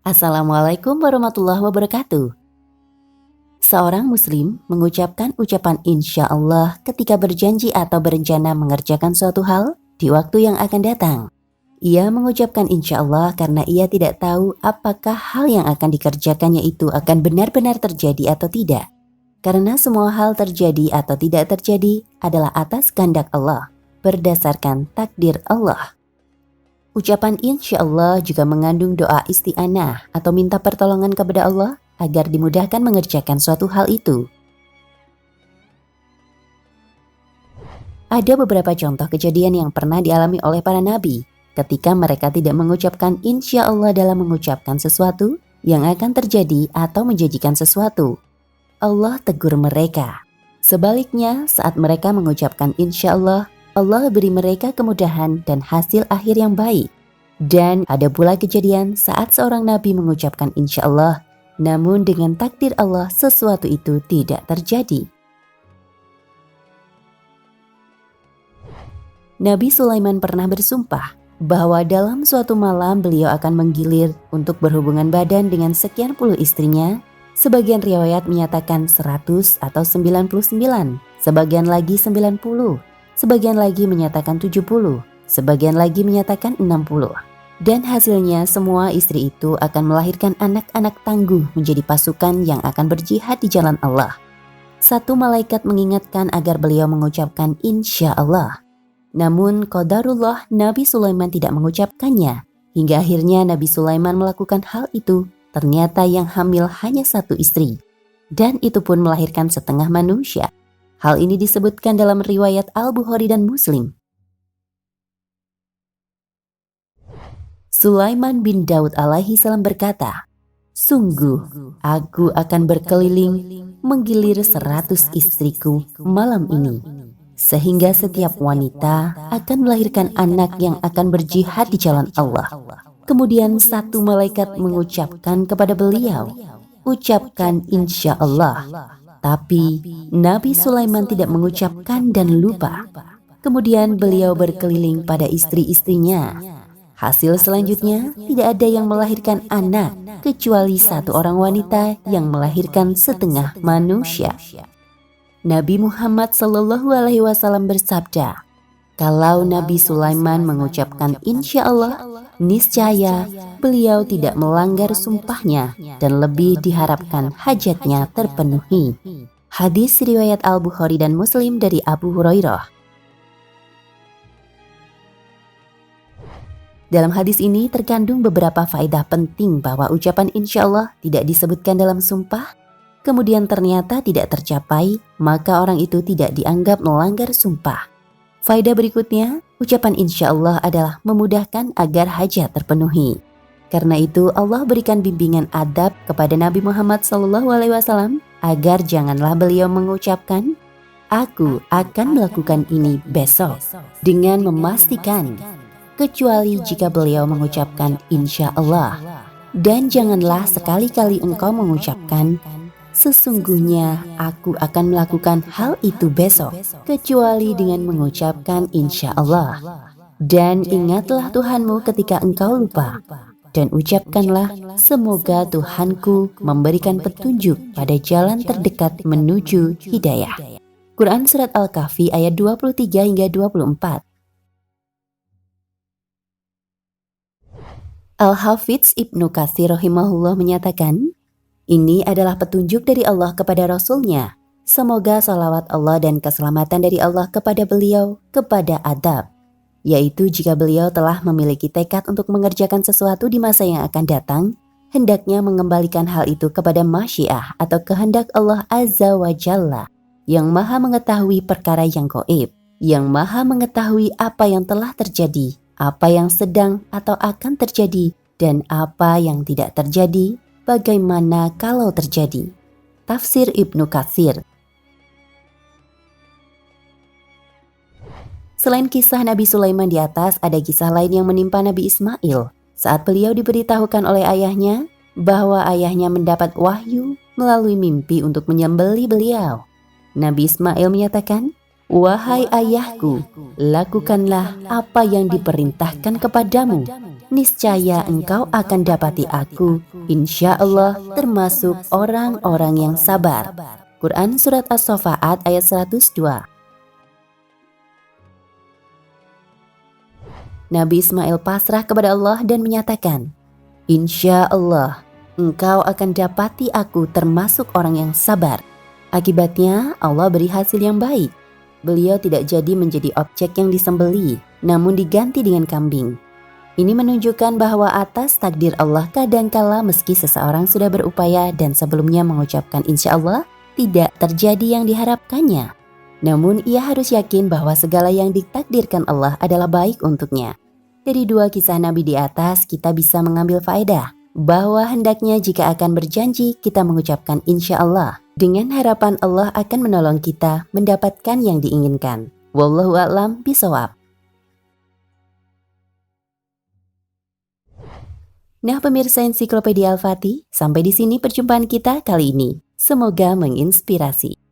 Assalamualaikum warahmatullahi wabarakatuh. Seorang muslim mengucapkan ucapan insya Allah ketika berjanji atau berencana mengerjakan suatu hal di waktu yang akan datang. Ia mengucapkan insya Allah karena ia tidak tahu apakah hal yang akan dikerjakannya itu akan benar-benar terjadi atau tidak. Karena semua hal terjadi atau tidak terjadi adalah atas kehendak Allah, berdasarkan takdir Allah. Ucapan insya Allah juga mengandung doa isti'anah atau minta pertolongan kepada Allah agar dimudahkan mengerjakan suatu hal itu. Ada beberapa contoh kejadian yang pernah dialami oleh para nabi ketika mereka tidak mengucapkan insya Allah dalam mengucapkan sesuatu yang akan terjadi atau menjanjikan sesuatu. Allah tegur mereka. Sebaliknya, saat mereka mengucapkan insya Allah, Allah beri mereka kemudahan dan hasil akhir yang baik. Dan ada pula kejadian saat seorang nabi mengucapkan insya Allah, namun dengan takdir Allah sesuatu itu tidak terjadi. Nabi Sulaiman pernah bersumpah bahwa dalam suatu malam beliau akan menggilir untuk berhubungan badan dengan sekian puluh istrinya. Sebagian riwayat menyatakan 100 atau 99, sebagian lagi 90, sebagian lagi menyatakan 70, sebagian lagi menyatakan 60. Dan hasilnya semua istri itu akan melahirkan anak-anak tangguh menjadi pasukan yang akan berjihad di jalan Allah. Satu malaikat mengingatkan agar beliau mengucapkan insya Allah. Namun qadarullah Nabi Sulaiman tidak mengucapkannya. Hingga akhirnya Nabi Sulaiman melakukan hal itu. Ternyata yang hamil hanya satu istri. Dan itu pun melahirkan setengah manusia. Hal ini disebutkan dalam riwayat Al-Bukhari dan Muslim. Sulaiman bin Daud alaihi salam berkata, "Sungguh, aku akan berkeliling menggilir 100 istriku malam ini. Sehingga setiap wanita akan melahirkan anak yang akan berjihad di jalan Allah. Kemudian satu malaikat mengucapkan kepada beliau, ucapkan insya Allah. Tapi Nabi Sulaiman tidak mengucapkan dan lupa. Kemudian beliau berkeliling pada istri-istrinya. Hasil selanjutnya tidak ada yang melahirkan anak kecuali satu orang wanita yang melahirkan setengah manusia." Nabi Muhammad SAW bersabda, kalau Nabi Sulaiman mengucapkan insya Allah, niscaya beliau tidak melanggar sumpahnya dan lebih diharapkan hajatnya terpenuhi. Hadis riwayat Al-Bukhari dan Muslim dari Abu Hurairah. Dalam hadis ini terkandung beberapa faedah penting bahwa ucapan insya Allah tidak disebutkan dalam sumpah, kemudian ternyata tidak tercapai, maka orang itu tidak dianggap melanggar sumpah. Faedah berikutnya, ucapan insya Allah adalah memudahkan agar hajat terpenuhi. Karena itu Allah berikan bimbingan adab kepada Nabi Muhammad SAW agar janganlah beliau mengucapkan, "Aku akan melakukan ini besok," dengan memastikan, kecuali jika beliau mengucapkan insya Allah. Dan janganlah sekali-kali engkau mengucapkan, "Sesungguhnya aku akan melakukan hal itu besok," kecuali dengan mengucapkan insya Allah. Dan ingatlah Tuhanmu ketika engkau lupa. Dan ucapkanlah, "Semoga Tuhanku memberikan petunjuk pada jalan terdekat menuju hidayah." Quran Surat Al-Kahfi ayat 23 hingga 24. Al-Hafidz Ibnu Katsir rahimahullah menyatakan, ini adalah petunjuk dari Allah kepada Rasul-Nya. Semoga salawat Allah dan keselamatan dari Allah kepada beliau, kepada adab. Yaitu jika beliau telah memiliki tekad untuk mengerjakan sesuatu di masa yang akan datang, hendaknya mengembalikan hal itu kepada masyiah atau kehendak Allah Azza wa Jalla, yang maha mengetahui perkara yang gaib, yang maha mengetahui apa yang telah terjadi, apa yang sedang atau akan terjadi, dan apa yang tidak terjadi, bagaimana kalau terjadi. Tafsir Ibnu Katsir. Selain kisah Nabi Sulaiman di atas, ada kisah lain yang menimpa Nabi Ismail saat beliau diberitahukan oleh ayahnya bahwa ayahnya mendapat wahyu melalui mimpi untuk menyembelih beliau. Nabi Ismail menyatakan, "Wahai ayahku, lakukanlah apa yang diperintahkan kepadamu. niscaya engkau akan dapati aku, insya Allah termasuk orang-orang yang sabar. Quran Surat As-Saffat ayat 102. Nabi Ismail pasrah kepada Allah dan menyatakan, insya Allah, engkau akan dapati aku termasuk orang yang sabar. Akibatnya Allah beri hasil yang baik. Beliau tidak jadi menjadi objek yang disembeli, namun diganti dengan kambing. Ini menunjukkan bahwa atas takdir Allah kadangkala meski seseorang sudah berupaya dan sebelumnya mengucapkan insya Allah, tidak terjadi yang diharapkannya. Namun ia harus yakin bahwa segala yang ditakdirkan Allah adalah baik untuknya. Dari dua kisah Nabi di atas kita bisa mengambil faedah bahwa hendaknya jika akan berjanji kita mengucapkan insya Allah dengan harapan Allah akan menolong kita mendapatkan yang diinginkan. Wallahu a'lam bishawab. Nah pemirsa Ensiklopedia Al-Fatih, sampai di sini perjumpaan kita kali ini. Semoga menginspirasi.